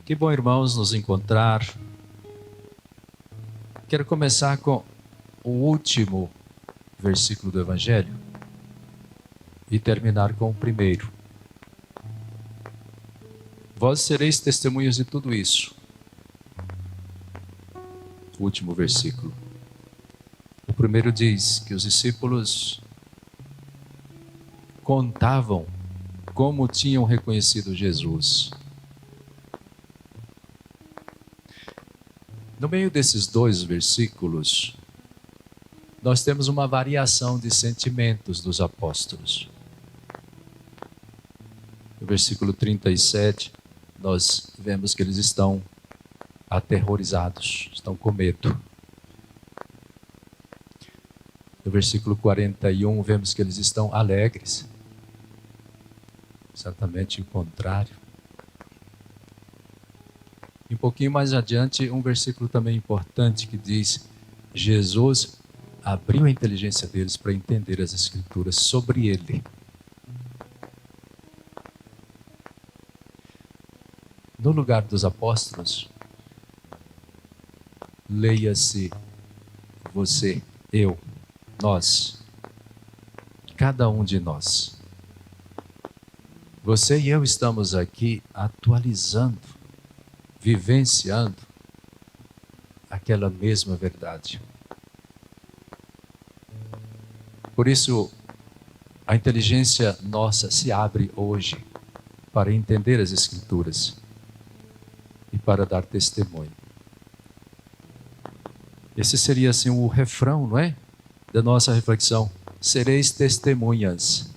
Que bom, irmãos, nos encontrar. Quero começar com o último versículo do Evangelho e terminar com o primeiro. Vós sereis testemunhas de tudo isso. O último versículo. O primeiro diz que os discípulos contavam como tinham reconhecido Jesus. No meio desses dois versículos, nós temos uma variação de sentimentos dos apóstolos. No versículo 37, nós vemos que eles estão aterrorizados, estão com medo. No versículo 41, vemos que eles estão alegres. Exatamente o contrário. E um pouquinho mais adiante, um versículo também importante que diz: Jesus abriu a inteligência deles para entender as Escrituras sobre ele. No lugar dos apóstolos, leia-se você, eu, nós, cada um de nós. Você e eu estamos aqui atualizando, vivenciando aquela mesma verdade. Por isso, a inteligência nossa se abre hoje para entender as Escrituras e para dar testemunho. Esse seria assim o refrão, não é? Da nossa reflexão. Sereis testemunhas.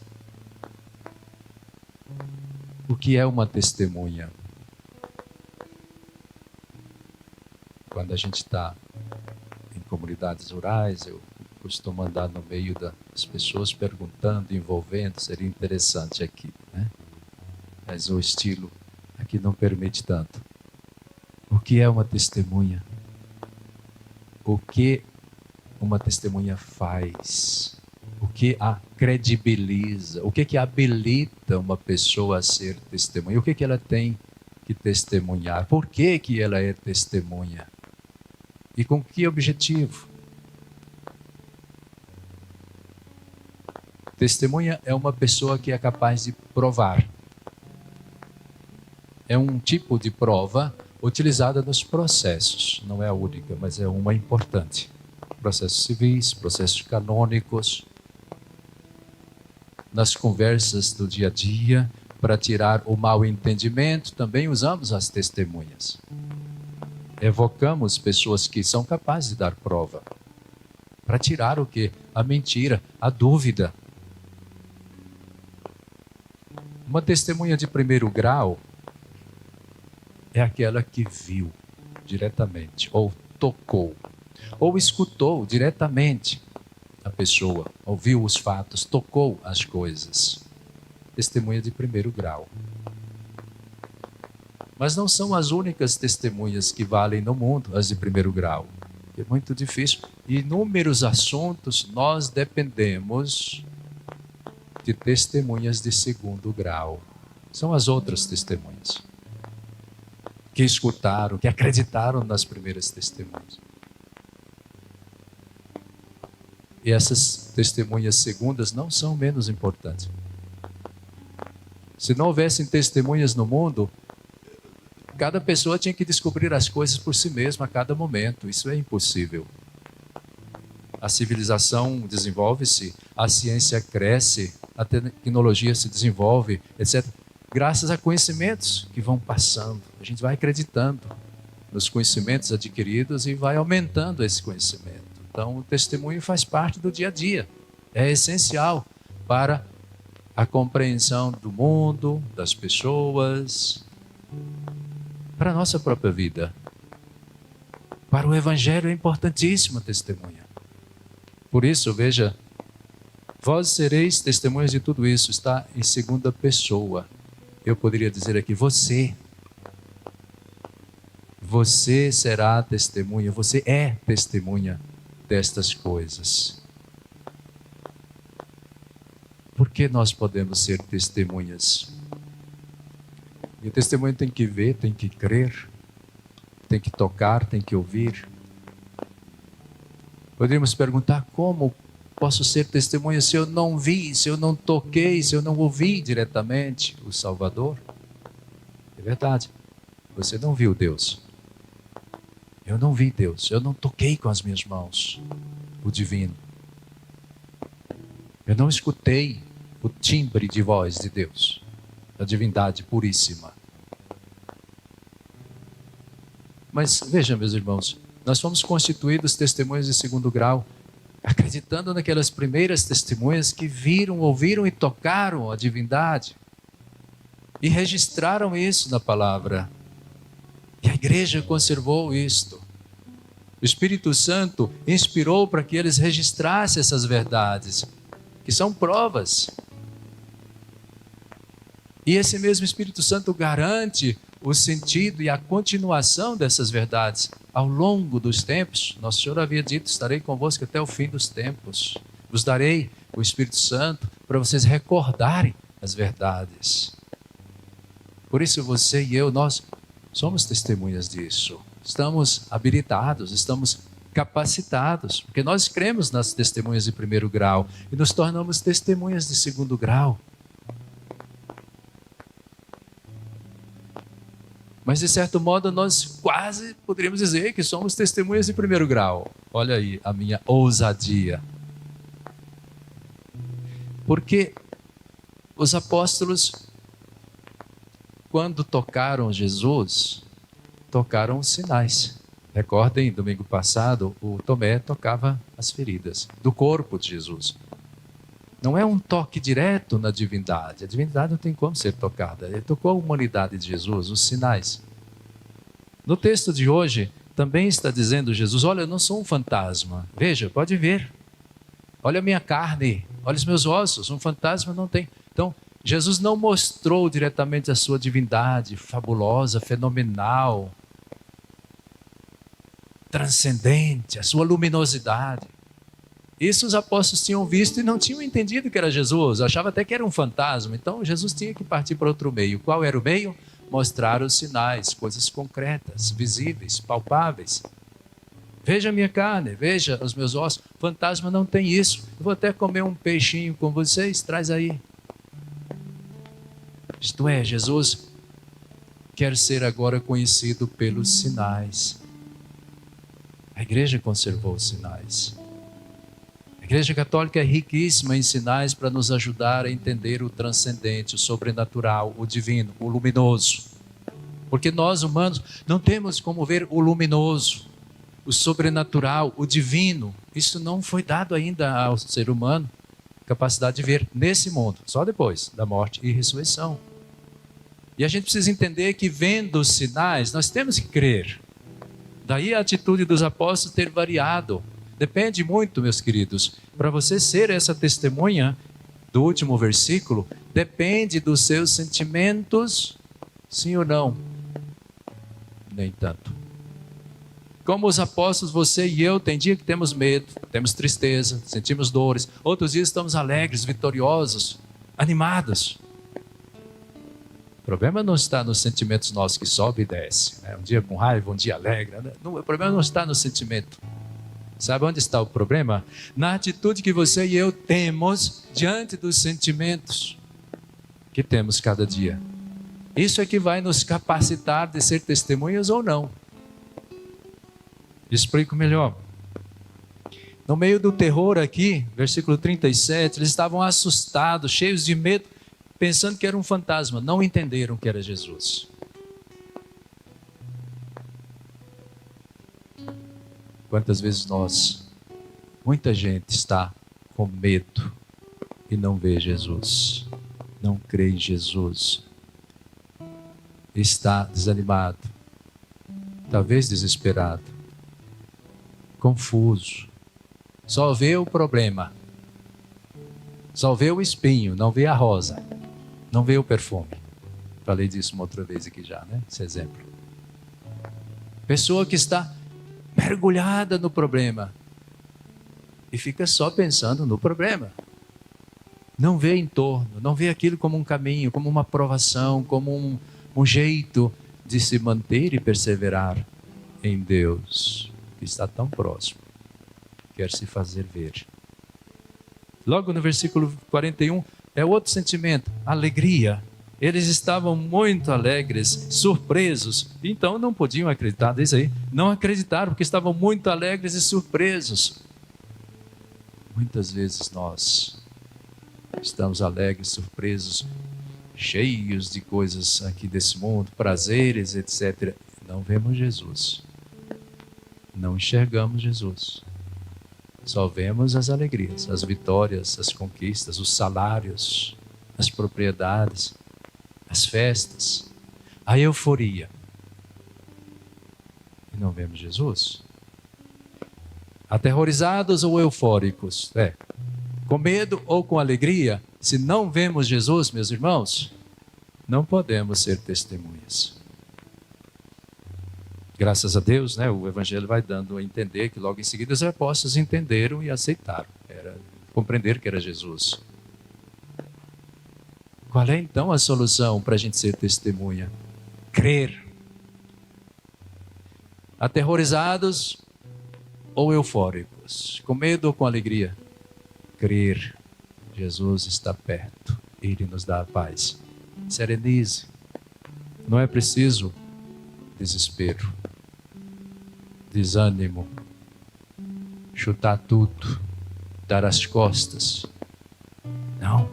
O que é uma testemunha? Quando a gente está em comunidades rurais, eu costumo andar no meio das pessoas perguntando, envolvendo, seria interessante aqui, né? Mas o estilo aqui não permite tanto. O que é uma testemunha? O que uma testemunha faz? O que a credibiliza? O que habilita uma pessoa a ser testemunha? O que ela tem que testemunhar? Por que ela é testemunha? E com que objetivo? Testemunha é uma pessoa que é capaz de provar. É um tipo de prova utilizada nos processos. Não é a única, mas é uma importante. Processos civis, processos canônicos. Nas conversas do dia a dia, para tirar o mal entendimento, também usamos as testemunhas. Evocamos pessoas que são capazes de dar prova. Para tirar o quê? A mentira, a dúvida. Uma testemunha de primeiro grau é aquela que viu diretamente, ou tocou, ou escutou diretamente a pessoa, ouviu os fatos, tocou as coisas. Testemunha de primeiro grau. Mas não são as únicas testemunhas que valem no mundo, as de primeiro grau. É muito difícil. Em inúmeros assuntos, nós dependemos de testemunhas de segundo grau. São as outras testemunhas que escutaram, que acreditaram nas primeiras testemunhas. E essas testemunhas segundas não são menos importantes. Se não houvessem testemunhas no mundo, cada pessoa tinha que descobrir as coisas por si mesma a cada momento. Isso é impossível. A civilização desenvolve-se, a ciência cresce, a tecnologia se desenvolve, etc. Graças a conhecimentos que vão passando. A gente vai acreditando nos conhecimentos adquiridos e vai aumentando esse conhecimento. Então, o testemunho faz parte do dia a dia. É essencial para a compreensão do mundo, das pessoas, para a nossa própria vida. Para o Evangelho é importantíssima a testemunha. Por isso, veja, vós sereis testemunhas de tudo isso. Está em segunda pessoa. Eu poderia dizer aqui, você será testemunha, você é testemunha destas coisas. Por que nós podemos ser testemunhas? E o testemunho tem que ver, tem que crer, tem que tocar, tem que ouvir. Poderíamos perguntar: como posso ser testemunha se eu não vi, se eu não toquei, se eu não ouvi diretamente o Salvador? É verdade, você não viu Deus. Eu não vi Deus, eu não toquei com as minhas mãos o divino. Eu não escutei o timbre de voz de Deus, da divindade puríssima. Mas veja, meus irmãos, nós fomos constituídos testemunhas de segundo grau, acreditando naquelas primeiras testemunhas que viram, ouviram e tocaram a divindade e registraram isso na palavra. E a igreja conservou isto. O Espírito Santo inspirou para que eles registrassem essas verdades, que são provas. E esse mesmo Espírito Santo garante o sentido e a continuação dessas verdades ao longo dos tempos. Nosso Senhor havia dito: estarei convosco até o fim dos tempos. Vos darei o Espírito Santo para vocês recordarem as verdades. Por isso você e eu, nós somos testemunhas disso. Estamos habilitados, estamos capacitados, porque nós cremos nas testemunhas de primeiro grau e nos tornamos testemunhas de segundo grau. Mas de certo modo nós quase poderíamos dizer que somos testemunhas de primeiro grau. Olha aí a minha ousadia. Porque os apóstolos, quando tocaram Jesus, tocaram os sinais. Recordem, domingo passado, o Tomé tocava as feridas do corpo de Jesus. Não é um toque direto na divindade. A divindade não tem como ser tocada. Ele tocou a humanidade de Jesus, os sinais. No texto de hoje, também está dizendo Jesus: olha, eu não sou um fantasma. Veja, pode ver. Olha a minha carne, olha os meus ossos. Um fantasma não tem. Então, Jesus não mostrou diretamente a sua divindade fabulosa, fenomenal, transcendente, a sua luminosidade. Isso os apóstolos tinham visto e não tinham entendido que era Jesus, achavam até que era um fantasma. Então Jesus tinha que partir para outro meio. Qual era o meio? Mostrar os sinais, coisas concretas, visíveis, palpáveis. Veja a minha carne, veja os meus ossos. Fantasma não tem isso. Eu vou até comer um peixinho com vocês, traz aí. Isto é, Jesus quer ser agora conhecido pelos sinais. A igreja conservou os sinais. A Igreja Católica é riquíssima em sinais para nos ajudar a entender o transcendente, o sobrenatural, o divino, o luminoso. Porque nós humanos não temos como ver o luminoso, o sobrenatural, o divino. Isso não foi dado ainda ao ser humano, capacidade de ver nesse mundo, só depois da morte e ressurreição. E a gente precisa entender que vendo os sinais, nós temos que crer. Daí a atitude dos apóstolos ter variado. Depende muito, meus queridos, para você ser essa testemunha do último versículo, depende dos seus sentimentos, sim ou não? Nem tanto. Como os apóstolos, você e eu, tem dia que temos medo, temos tristeza, sentimos dores, outros dias estamos alegres, vitoriosos, animados. O problema não está nos sentimentos nossos que sobe e desce, né? Um dia com raiva, um dia alegre, né? O problema não está no sentimento. Sabe onde está o problema? Na atitude que você e eu temos diante dos sentimentos que temos cada dia. Isso é que vai nos capacitar de ser testemunhas ou não. Explico melhor. No meio do terror aqui, versículo 37, eles estavam assustados, cheios de medo, pensando que era um fantasma. Não entenderam que era Jesus. Quantas vezes muita gente está com medo e não vê Jesus, não crê em Jesus, está desanimado, talvez desesperado, confuso, só vê o problema, só vê o espinho, não vê a rosa, não vê o perfume. Falei disso uma outra vez aqui já, né? Esse exemplo. Pessoa que está mergulhada no problema e fica só pensando no problema. Não vê em torno, não vê aquilo como um caminho, como uma provação, como um jeito de se manter e perseverar em Deus, que está tão próximo, quer se fazer ver. Logo no versículo 41, é outro sentimento, alegria. Eles estavam muito alegres, surpresos, então não podiam acreditar, diz aí, não acreditaram porque estavam muito alegres e surpresos. Muitas vezes nós estamos alegres, surpresos, cheios de coisas aqui desse mundo, prazeres, etc. Não vemos Jesus, não enxergamos Jesus. Só vemos as alegrias, as vitórias, as conquistas, os salários, as propriedades, as festas, a euforia. E não vemos Jesus. Aterrorizados ou eufóricos? Com medo ou com alegria? Se não vemos Jesus, meus irmãos, não podemos ser testemunhas. Graças a Deus, né, o Evangelho vai dando a entender que logo em seguida os apóstolos entenderam e aceitaram. Compreenderam que era Jesus. Qual é então a solução para a gente ser testemunha? Crer. Aterrorizados ou eufóricos? Com medo ou com alegria? Crer. Jesus está perto. Ele nos dá a paz. Serenize. Não é preciso desespero, desânimo, chutar tudo, dar as costas. Não.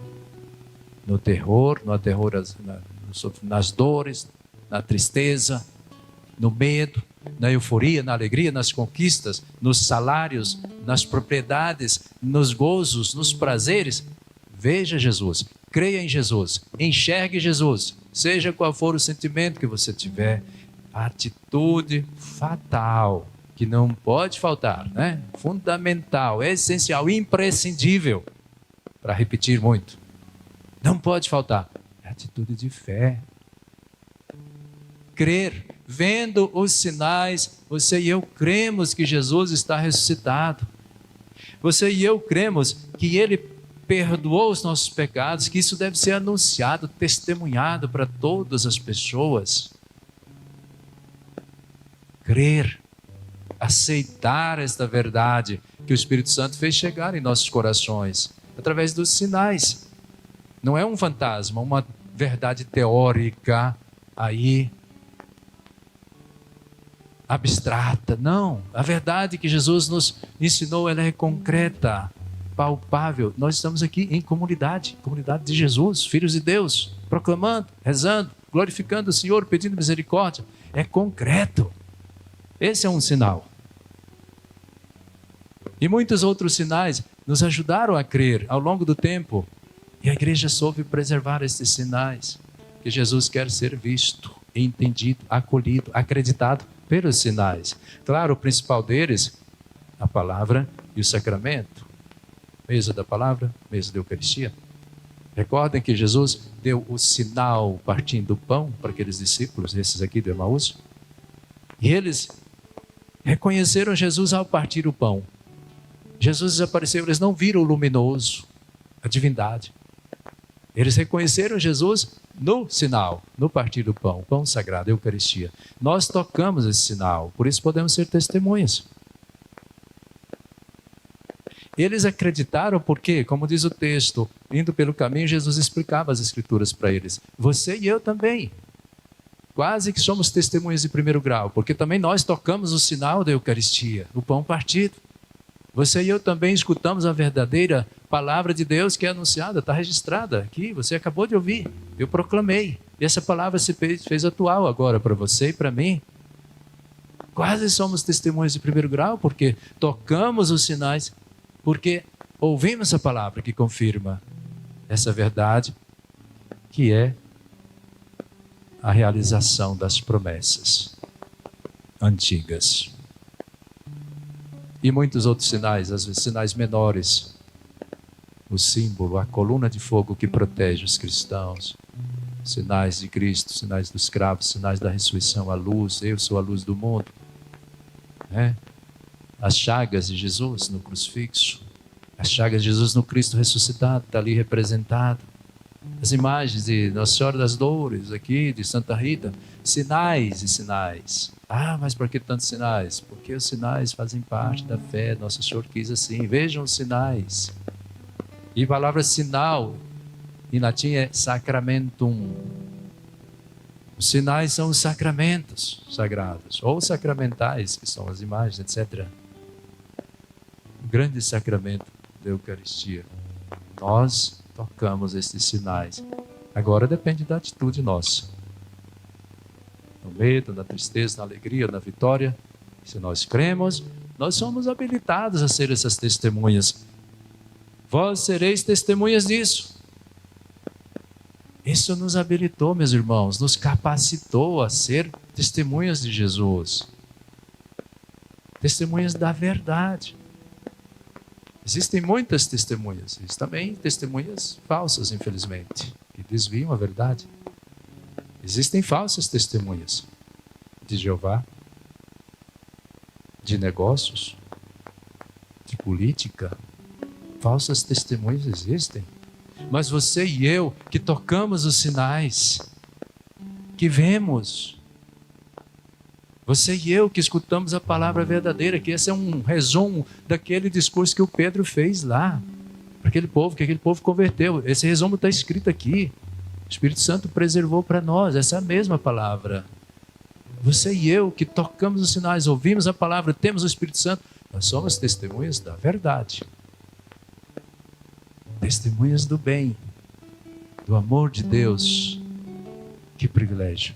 No terror, nas dores, na tristeza, no medo, na euforia, na alegria, nas conquistas, nos salários, nas propriedades, nos gozos, nos prazeres. Veja Jesus, creia em Jesus, enxergue Jesus, seja qual for o sentimento que você tiver, a atitude fatal, que não pode faltar, né? Fundamental, essencial, imprescindível, para repetir muito. Não pode faltar. É atitude de fé. Crer. Vendo os sinais, você e eu cremos que Jesus está ressuscitado. Você e eu cremos que Ele perdoou os nossos pecados, que isso deve ser anunciado, testemunhado para todas as pessoas. Crer. Aceitar esta verdade que o Espírito Santo fez chegar em nossos corações, através dos sinais. Não é um fantasma, uma verdade teórica aí, abstrata. Não, a verdade que Jesus nos ensinou, ela é concreta, palpável. Nós estamos aqui em comunidade de Jesus, filhos de Deus, proclamando, rezando, glorificando o Senhor, pedindo misericórdia. É concreto. Esse é um sinal. E muitos outros sinais nos ajudaram a crer ao longo do tempo. E a igreja soube preservar esses sinais, que Jesus quer ser visto, entendido, acolhido, acreditado pelos sinais. Claro, o principal deles, a palavra e o sacramento. Mesa da palavra, mesa da Eucaristia. Recordem que Jesus deu o sinal partindo o pão para aqueles discípulos, esses aqui do Emaús. E eles reconheceram Jesus ao partir o pão. Jesus desapareceu, eles não viram o luminoso, a divindade. Eles reconheceram Jesus no sinal, no partir do pão, pão sagrado, Eucaristia. Nós tocamos esse sinal, por isso podemos ser testemunhas. Eles acreditaram porque, como diz o texto, indo pelo caminho, Jesus explicava as Escrituras para eles. Você e eu também. Quase que somos testemunhas de primeiro grau, porque também nós tocamos o sinal da Eucaristia, o pão partido. Você e eu também escutamos a verdadeira palavra de Deus que é anunciada, está registrada aqui, você acabou de ouvir, eu proclamei. E essa palavra se fez atual agora para você e para mim. Quase somos testemunhas de primeiro grau, porque tocamos os sinais, porque ouvimos a palavra que confirma essa verdade, que é a realização das promessas antigas. E muitos outros sinais, às vezes sinais menores. O símbolo, a coluna de fogo que protege os cristãos. Sinais de Cristo, sinais dos cravos, sinais da ressurreição, a luz, eu sou a luz do mundo. As chagas de Jesus no crucifixo. As chagas de Jesus no Cristo ressuscitado, está ali representado. As imagens de Nossa Senhora das Dores, aqui de Santa Rita, sinais e sinais. Ah, mas por que tantos sinais? Porque os sinais fazem parte da fé. Nosso Senhor quis assim. Vejam os sinais. E a palavra sinal, em latim, é sacramentum. Os sinais são os sacramentos sagrados, ou sacramentais, que são as imagens, etc. O grande sacramento da Eucaristia. Nós tocamos esses sinais. Agora depende da atitude nossa. No medo, na tristeza, na alegria, na vitória. Se nós cremos, nós somos habilitados a ser essas testemunhas. Vós sereis testemunhas disso. Isso nos habilitou, meus irmãos, nos capacitou a ser testemunhas de Jesus. Testemunhas da verdade. Existem muitas testemunhas, existem também testemunhas falsas, infelizmente, que desviam a verdade. Existem falsas testemunhas de Jeová, de negócios, de política. Falsas testemunhas existem. Mas você e eu que tocamos os sinais, que vemos, você e eu que escutamos a palavra verdadeira, que esse é um resumo daquele discurso que o Pedro fez lá, para aquele povo, que aquele povo converteu. Esse resumo está escrito aqui. O Espírito Santo preservou para nós essa mesma palavra. Você e eu que tocamos os sinais, ouvimos a palavra, temos o Espírito Santo, nós somos testemunhas da verdade. Testemunhas do bem, do amor de Deus. Que privilégio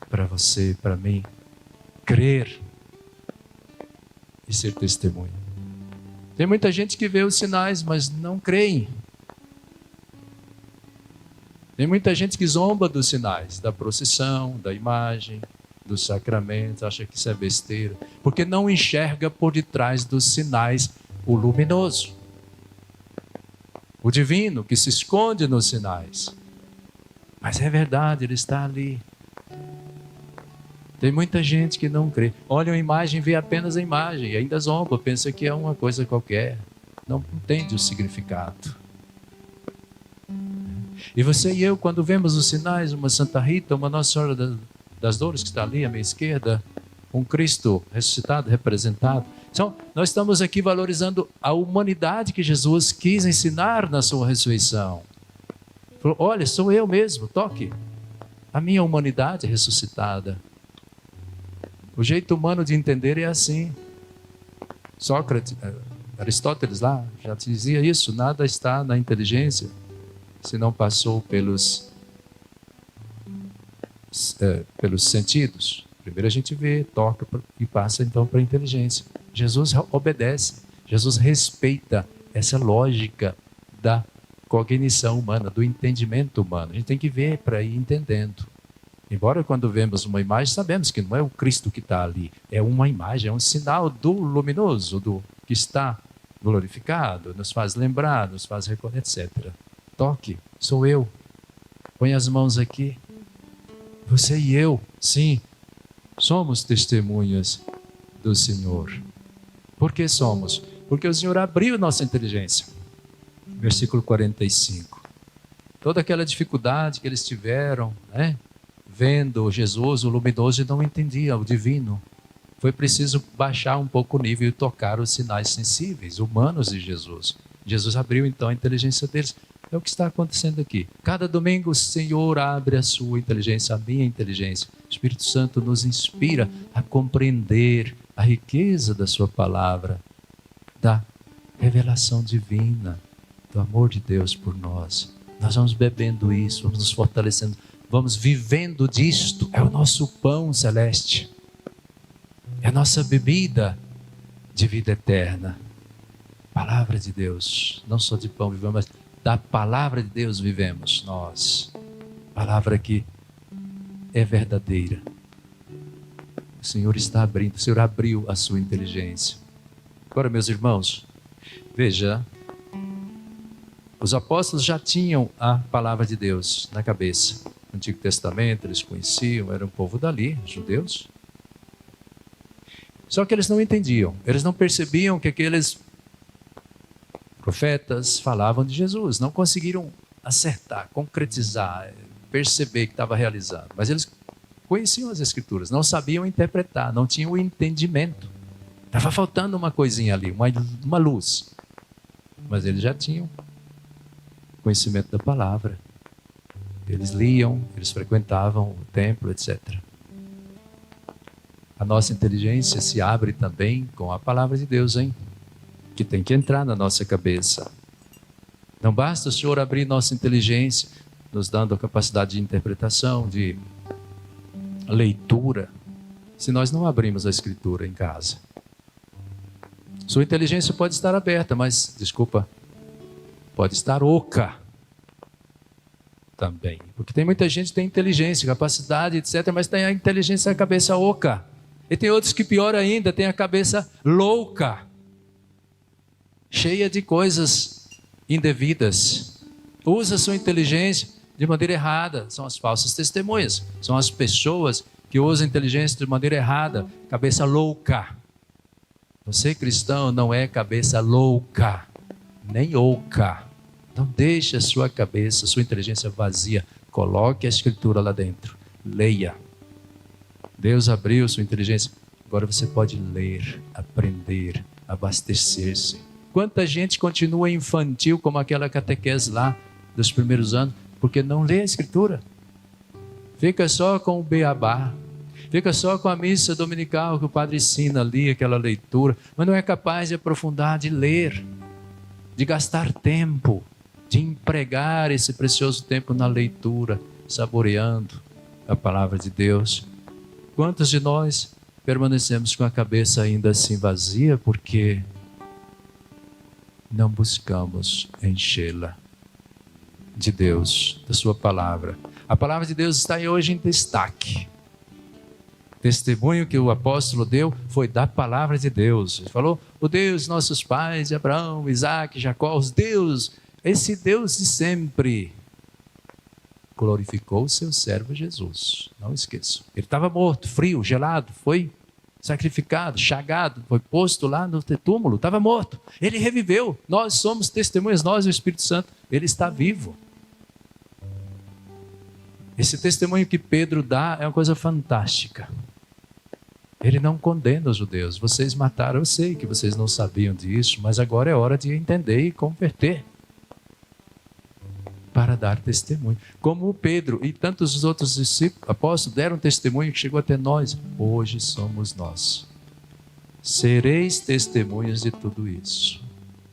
para você, para mim, crer e ser testemunha. Tem muita gente que vê os sinais, mas não creem. Tem muita gente que zomba dos sinais, da procissão, da imagem, dos sacramentos, acha que isso é besteira, porque não enxerga por detrás dos sinais o luminoso. O divino que se esconde nos sinais. Mas é verdade, ele está ali. Tem muita gente que não crê. Olha a imagem, vê apenas a imagem e ainda zomba, pensa que é uma coisa qualquer. Não entende o significado. E você e eu, quando vemos os sinais, uma Santa Rita, uma Nossa Senhora das Dores, que está ali à minha esquerda, um Cristo ressuscitado, representado. Então, nós estamos aqui valorizando a humanidade que Jesus quis ensinar na sua ressurreição. Falou, olha, sou eu mesmo, toque. A minha humanidade ressuscitada. O jeito humano de entender é assim. Sócrates, Aristóteles lá já dizia isso, nada está na inteligência se não passou pelos sentidos. Primeiro a gente vê, toca e passa então para a inteligência. Jesus obedece, Jesus respeita essa lógica da cognição humana, do entendimento humano. A gente tem que ver para ir entendendo. Embora quando vemos uma imagem, sabemos que não é o Cristo que está ali, é uma imagem, é um sinal do luminoso, do que está glorificado, nos faz lembrar, nos faz recordar, etc. Toque, sou eu. Põe as mãos aqui. Você e eu, sim, somos testemunhas do Senhor. Por que somos? Porque o Senhor abriu nossa inteligência. Versículo 45. Toda aquela dificuldade que eles tiveram, né? Vendo Jesus, o luminoso, e não entendia o divino. Foi preciso baixar um pouco o nível e tocar os sinais sensíveis, humanos de Jesus. Jesus abriu então a inteligência deles. É o que está acontecendo aqui. Cada domingo o Senhor abre a sua inteligência, a minha inteligência. O Espírito Santo nos inspira a compreender a riqueza da sua palavra, da revelação divina, do amor de Deus por nós. Nós vamos bebendo isso, vamos nos fortalecendo, vamos vivendo disto. É o nosso pão celeste. É a nossa bebida de vida eterna. Palavra de Deus, não só de pão vivemos, mas da palavra de Deus vivemos nós. Palavra que é verdadeira. O Senhor está abrindo, o Senhor abriu a sua inteligência. Agora, meus irmãos, veja, os apóstolos já tinham a palavra de Deus na cabeça. No Antigo Testamento eles conheciam, era um povo dali, judeus. Só que eles não entendiam, eles não percebiam que aqueles profetas falavam de Jesus, não conseguiram acertar, concretizar, perceber que estava realizando. Mas eles conheciam as Escrituras, não sabiam interpretar, não tinham o entendimento. Estava faltando uma coisinha ali, uma luz. Mas eles já tinham conhecimento da palavra. Eles liam, eles frequentavam o templo, etc. A nossa inteligência se abre também com a palavra de Deus, hein? Que tem que entrar na nossa cabeça. Não basta o Senhor abrir nossa inteligência, nos dando a capacidade de interpretação, de leitura, se nós não abrimos a Escritura em casa. Sua inteligência pode estar aberta, mas, pode estar oca também. Porque tem muita gente que tem inteligência, capacidade, etc., mas tem a inteligência e a cabeça oca. E tem outros que, pior ainda, tem a cabeça louca, cheia de coisas indevidas. Usa sua inteligência de maneira errada. São as falsas testemunhas. São as pessoas que usam a inteligência de maneira errada. Cabeça louca. Você, cristão, não é cabeça louca, nem oca. Não deixe a sua cabeça, a sua inteligência vazia. Coloque a Escritura lá dentro. Leia. Deus abriu sua inteligência. Agora você pode ler, aprender, abastecer-se. Quanta gente continua infantil, como aquela catequese lá dos primeiros anos, porque não lê a Escritura. Fica só com o beabá. Fica só com a missa dominical que o padre ensina ali, aquela leitura. Mas não é capaz de aprofundar, de ler, de gastar tempo, de empregar esse precioso tempo na leitura, saboreando a palavra de Deus. Quantos de nós permanecemos com a cabeça ainda assim vazia porque não buscamos enchê-la de Deus, da sua palavra? A palavra de Deus está hoje em destaque. O testemunho que o apóstolo deu foi da palavra de Deus. Ele falou, o Deus de nossos pais, de Abraão, Isaac, Jacó, os Deus, esse Deus de sempre, glorificou o seu servo Jesus. Não esqueçam. Ele estava morto, frio, gelado, foi sacrificado, chagado, foi posto lá no túmulo, estava morto. Ele reviveu. Nós somos testemunhas, nós e o Espírito Santo. Ele está vivo. Esse testemunho que Pedro dá é uma coisa fantástica. Ele não condena os judeus. Vocês mataram, eu sei que vocês não sabiam disso, mas agora é hora de entender e converter. Para dar testemunho. Como o Pedro e tantos outros discípulos, apóstolos deram testemunho que chegou até nós. Hoje somos nós. Sereis testemunhas de tudo isso.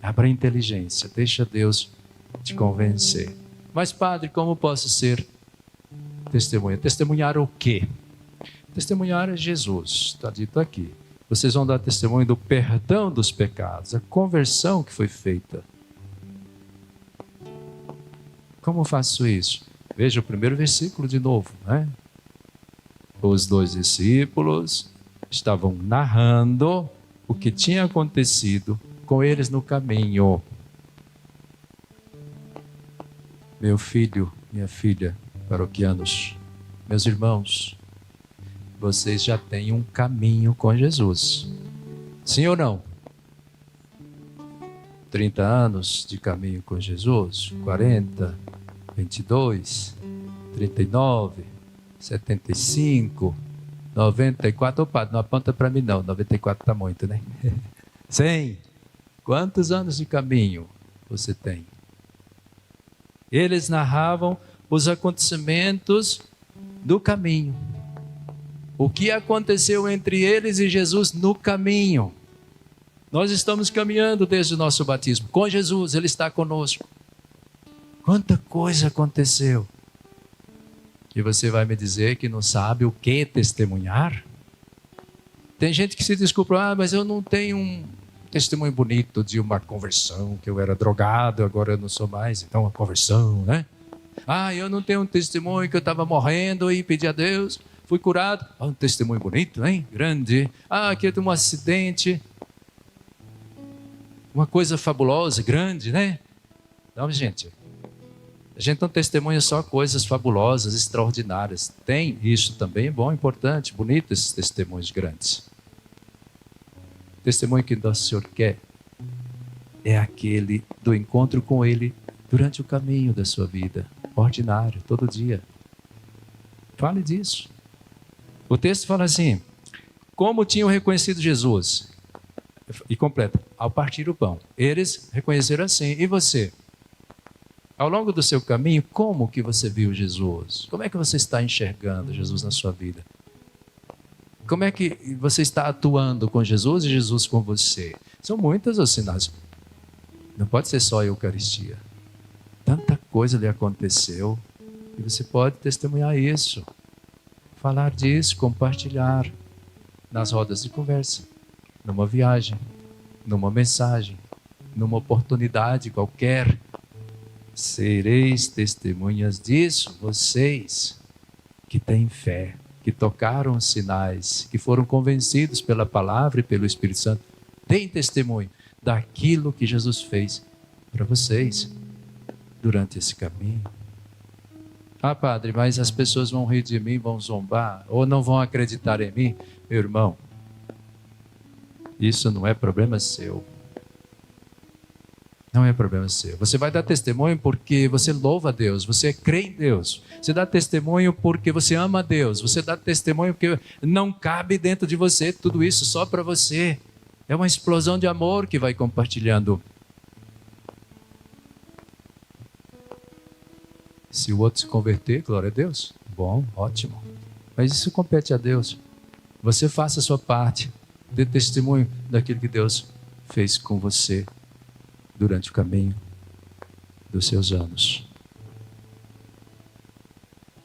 Abra a inteligência, deixa Deus te convencer. Mas padre, como posso ser testemunha? Testemunhar o quê? Testemunhar é Jesus, está dito aqui. Vocês vão dar testemunho do perdão dos pecados, a conversão que foi feita. Como faço isso? Veja o primeiro versículo de novo, né? Os dois discípulos estavam narrando o que tinha acontecido com eles no caminho. Meu filho, minha filha, paroquianos, meus irmãos, vocês já têm um caminho com Jesus. Sim ou não? 30 anos de caminho com Jesus, 40, 22, 39, 75, 94. Opa, não aponta para mim não, 94 está muito, né? 100. Quantos anos de caminho você tem? Eles narravam os acontecimentos do caminho. O que aconteceu entre eles e Jesus no caminho. Nós estamos caminhando desde o nosso batismo com Jesus, Ele está conosco. Quanta coisa aconteceu. E você vai me dizer que não sabe o que testemunhar? Tem gente que se desculpa, mas eu não tenho um testemunho bonito de uma conversão, que eu era drogado, agora eu não sou mais, então uma conversão, né? Eu não tenho um testemunho que eu estava morrendo e pedi a Deus, fui curado. Um testemunho bonito, hein? Grande. Que eu tive um acidente. Uma coisa fabulosa, grande, né? Não, gente. A gente não testemunha só coisas fabulosas, extraordinárias. Tem isso também, bom, importante, bonito esses testemunhos grandes. O testemunho que o Senhor quer é aquele do encontro com Ele durante o caminho da sua vida, ordinário, todo dia. Fale disso. O texto fala assim: como tinham reconhecido Jesus? E completa: ao partir o pão. Eles reconheceram assim. E você? Ao longo do seu caminho, como que você viu Jesus? Como é que você está enxergando Jesus na sua vida? Como é que você está atuando com Jesus e Jesus com você? São muitas os sinais. Não pode ser só a Eucaristia. Tanta coisa lhe aconteceu e você pode testemunhar isso. Falar disso, compartilhar nas rodas de conversa, numa viagem, numa mensagem, numa oportunidade qualquer. Sereis testemunhas disso, vocês que têm fé, que tocaram os sinais, que foram convencidos pela palavra e pelo Espírito Santo. Deem testemunho daquilo que Jesus fez para vocês durante esse caminho. Ah, padre, mas as pessoas vão rir de mim, vão zombar, ou não vão acreditar em mim. Meu irmão, isso não é problema seu. Não é problema seu. Você vai dar testemunho porque você louva a Deus, você crê em Deus. Você dá testemunho porque você ama a Deus. Você dá testemunho porque não cabe dentro de você tudo isso só para você. É uma explosão de amor que vai compartilhando. Se o outro se converter, glória a Deus. Bom, ótimo. Mas isso compete a Deus. Você faça a sua parte. Dê testemunho daquilo que Deus fez com você durante o caminho dos seus anos.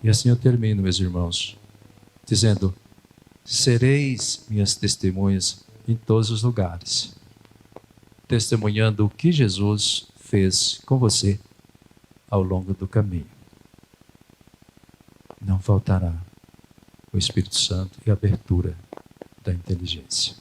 E assim eu termino, meus irmãos, dizendo: sereis minhas testemunhas em todos os lugares, testemunhando o que Jesus fez com você ao longo do caminho. Não faltará o Espírito Santo e a abertura da inteligência.